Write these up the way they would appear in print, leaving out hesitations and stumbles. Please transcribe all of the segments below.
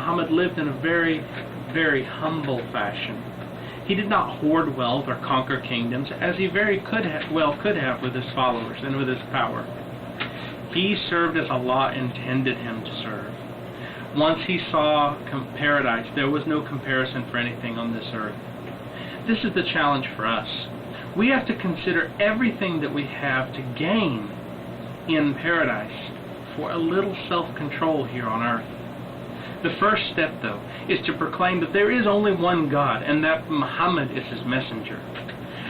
Muhammad lived in a very, very humble fashion. He did not hoard wealth or conquer kingdoms, as he very could have with his followers and with his power. He served as Allah intended him to serve. Once he saw paradise, there was no comparison for anything on this earth. This is the challenge for us. We have to consider everything that we have to gain in paradise for a little self-control here on earth. The first step, though, is to proclaim that there is only one God and that Muhammad is his messenger.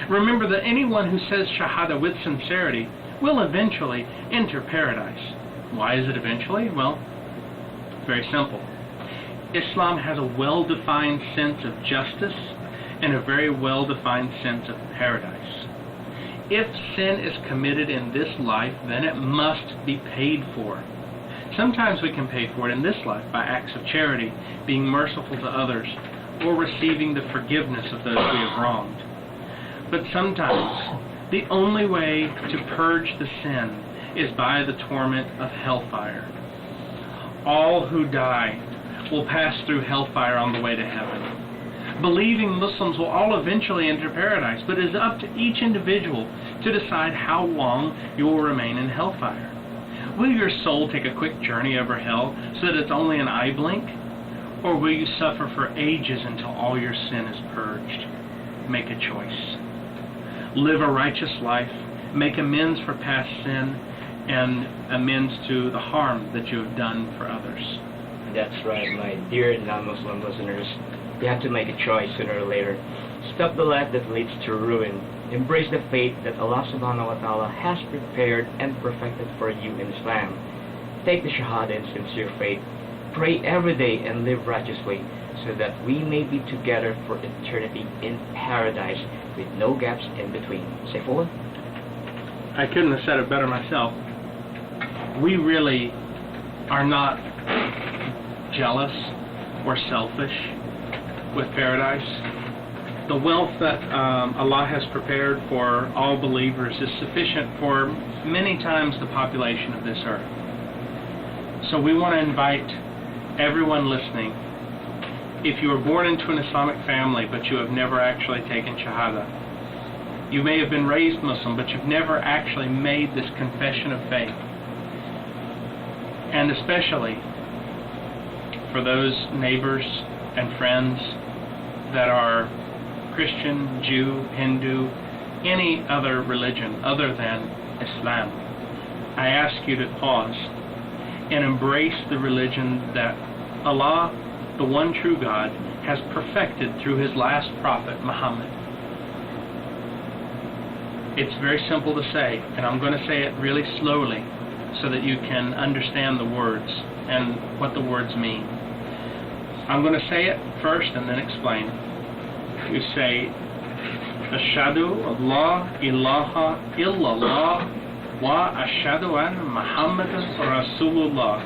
Remember that anyone who says Shahada with sincerity will eventually enter paradise. Why is it eventually? Well, very simple. Islam has a well-defined sense of justice and a very well-defined sense of paradise. If sin is committed in this life, then it must be paid for. Sometimes we can pay for it in this life by acts of charity, being merciful to others, or receiving the forgiveness of those we have wronged. But sometimes the only way to purge the sin is by the torment of hellfire. All who die will pass through hellfire on the way to heaven. Believing Muslims will all eventually enter paradise, but it is up to each individual to decide how long you will remain in hellfire. Will your soul take a quick journey over hell so that it's only an eye blink? Or will you suffer for ages until all your sin is purged? Make a choice. Live a righteous life, make amends for past sin, and amends to the harm that you have done for others. That's right, my dear non-Muslim listeners. You have to make a choice sooner or later. Stop the life that leads to ruin. Embrace the faith that Allah subhanahu wa ta'ala has prepared and perfected for you in Islam. Take the Shahada in sincere faith. Pray every day and live righteously so that we may be together for eternity in paradise with no gaps in between. Saifullah? I couldn't have said it better myself. We really are not jealous or selfish with paradise. The wealth that Allah has prepared for all believers is sufficient for many times the population of this earth. So we want to invite everyone listening, if you were born into an Islamic family but you have never actually taken Shahada, you may have been raised Muslim but you've never actually made this confession of faith, and especially for those neighbors and friends that are Christian, Jew, Hindu, any other religion other than Islam, I ask you to pause and embrace the religion that Allah, the one true God, has perfected through his last prophet, Muhammad. It's very simple to say, and I'm going to say it really slowly so that you can understand the words and what the words mean. I'm going to say it first and then explain it. You say, Ashhadu Allah ilaha illallah wa ashhadu anna Muhammadan Rasulullah.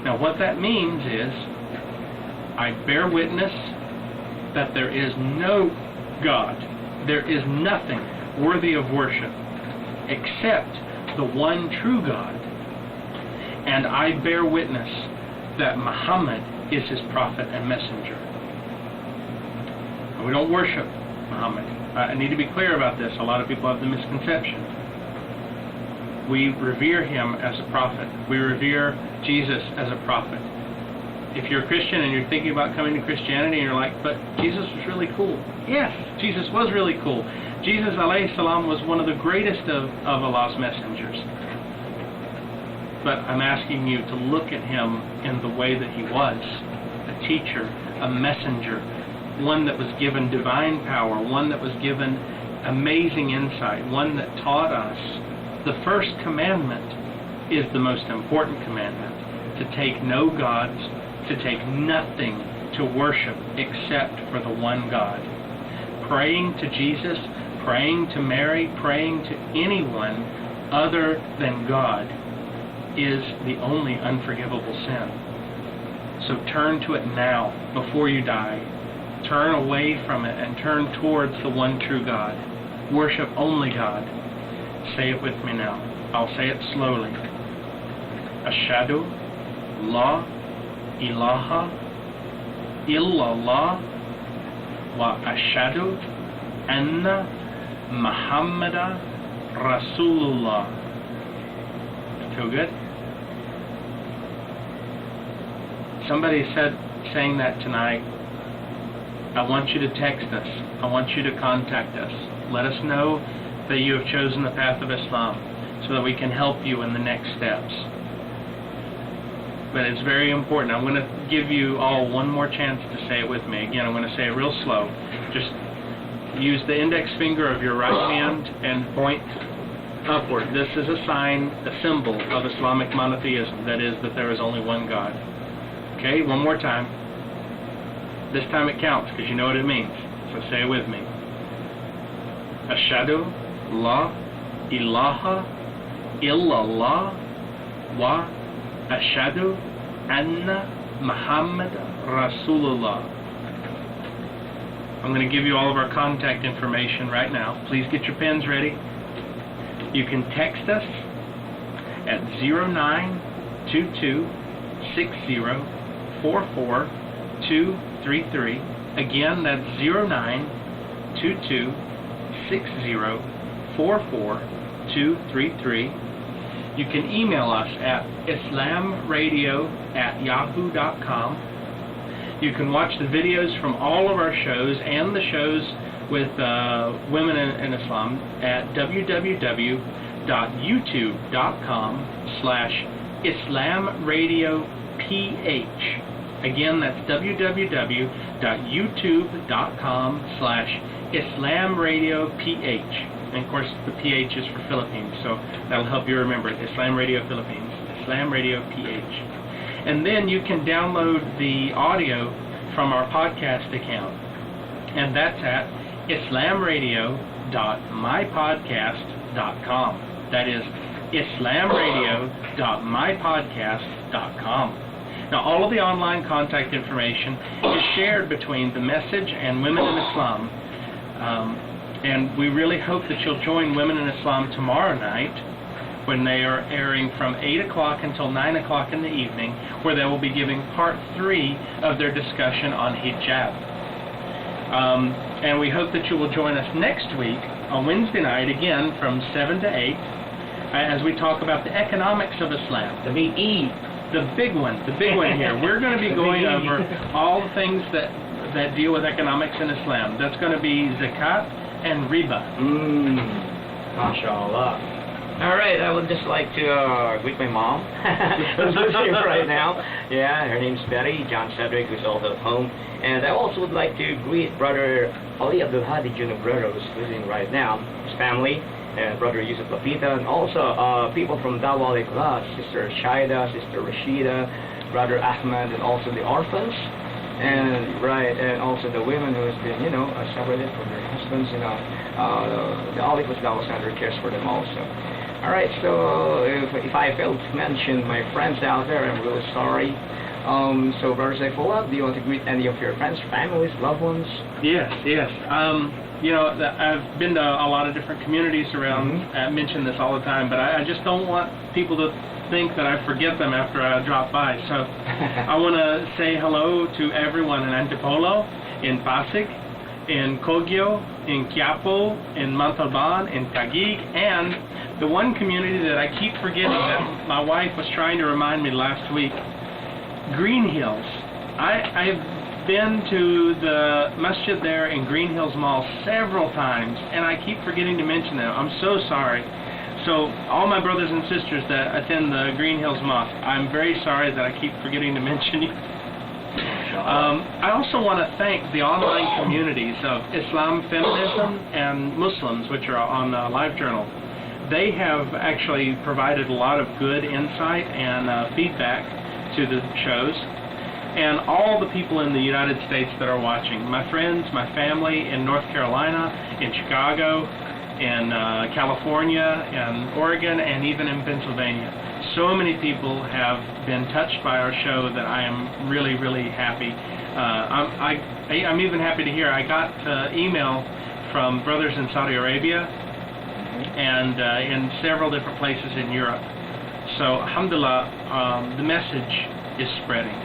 Now what that means is, I bear witness that there is no God, there is nothing worthy of worship except the one true God, and I bear witness that Muhammad is his prophet and messenger. We don't worship Muhammad. I need to be clear about this. A lot of people have the misconception. We revere him as a prophet. We revere Jesus as a prophet. If you're a Christian and you're thinking about coming to Christianity and you're like, but Jesus was really cool. Yes, Jesus was really cool. Jesus alayhi salam was one of the greatest of Allah's messengers. But I'm asking you to look at him in the way that he was. A teacher, a messenger, one that was given divine power, one that was given amazing insight, one that taught us. The first commandment is the most important commandment, to take no gods, to take nothing to worship except for the one God. Praying to Jesus, praying to Mary, praying to anyone other than God is the only unforgivable sin. So turn to it now, before you die. Turn away from it and turn towards the one true God. Worship only God. Say it with me now. I'll say it slowly. Ashhadu la ilaha illallah wa ashhadu anna Muhammadan Rasulullah. Feel good? Somebody saying that tonight, I want you to text us. I want you to contact us. Let us know that you have chosen the path of Islam so that we can help you in the next steps. But it's very important. I'm going to give you all one more chance to say it with me. Again, I'm going to say it real slow. Just use the index finger of your right hand and point upward. This is a sign, a symbol of Islamic monotheism. That is, that there is only one God. Okay, one more time. This time it counts because you know what it means. So say it with me. Ashhadu la ilaha illallah wa ashhadu anna Muhammad Rasulullah. I'm going to give you all of our contact information right now. Please get your pens ready. You can text us at 0922604423. Again, that's 0922604423. You can email us at islamradio@yahoo.com. You can watch the videos from all of our shows and the shows with women in Islam at www.youtube.com/IslamRadioPH. Again, that's www.youtube.com/IslamRadioPH. And of course, the PH is for Philippines, so that'll help you remember it. Islam Radio Philippines, Islam Radio PH. And then you can download the audio from our podcast account, and that's at islamradio.mypodcast.com. That is islamradio.mypodcast.com. Now, all of the online contact information is shared between the Message and Women in Islam. And we really hope that you'll join Women in Islam tomorrow night when they are airing from 8 o'clock until 9 o'clock in the evening, where they will be giving part 3 of their discussion on hijab. And we hope that you will join us next week on Wednesday night, again from 7 to 8, as we talk about the economics of Islam. The big E. The big one here. We're going to be going over all the things that deal with economics in Islam. That's going to be zakat and riba. MashaAllah. All right, I would just like to greet my mom, who's listening right now. Yeah, her name's Betty. John Cedric, who's also at home. And I also would like to greet Brother Ali Abdul Hadi Jr. Guerrero, who's listening right now, his family, and Brother Yusuf Lapita, and also people from Dawah al-Ikhlas, Sister Shaida, Sister Rashida, Brother Ahmed, and also the orphans. And also the women who has been, separated from their husbands, the Al-Israa Dawah Center cares for them also. All right, so if I failed to mention my friends out there, I'm really sorry. So, Brother Saifullah, do you want to greet any of your friends, families, loved ones? Yes. I've been to a lot of different communities around. I mention this all the time, but I just don't want people to think that I forget them after I drop by. So I want to say hello to everyone in Antipolo, in Pasig, in Kogyo, in Quiapo, in Montalban, in Taguig, and the one community that I keep forgetting that my wife was trying to remind me last week, Green Hills. I've been to the masjid there in Green Hills Mall several times, and I keep forgetting to mention them. I'm so sorry. So all my brothers and sisters that attend the Green Hills Mosque, I'm very sorry that I keep forgetting to mention you. I also want to thank the online communities of Islam, Feminism, and Muslims, which are on LiveJournal. They have actually provided a lot of good insight and feedback to the shows. And all the people in the United States that are watching, my friends, my family in North Carolina, in Chicago, in California, in Oregon, and even in Pennsylvania. So many people have been touched by our show that I am really, really happy. I'm even happy to hear I got email from brothers in Saudi Arabia and in several different places in Europe. So, alhamdulillah, the message is spreading.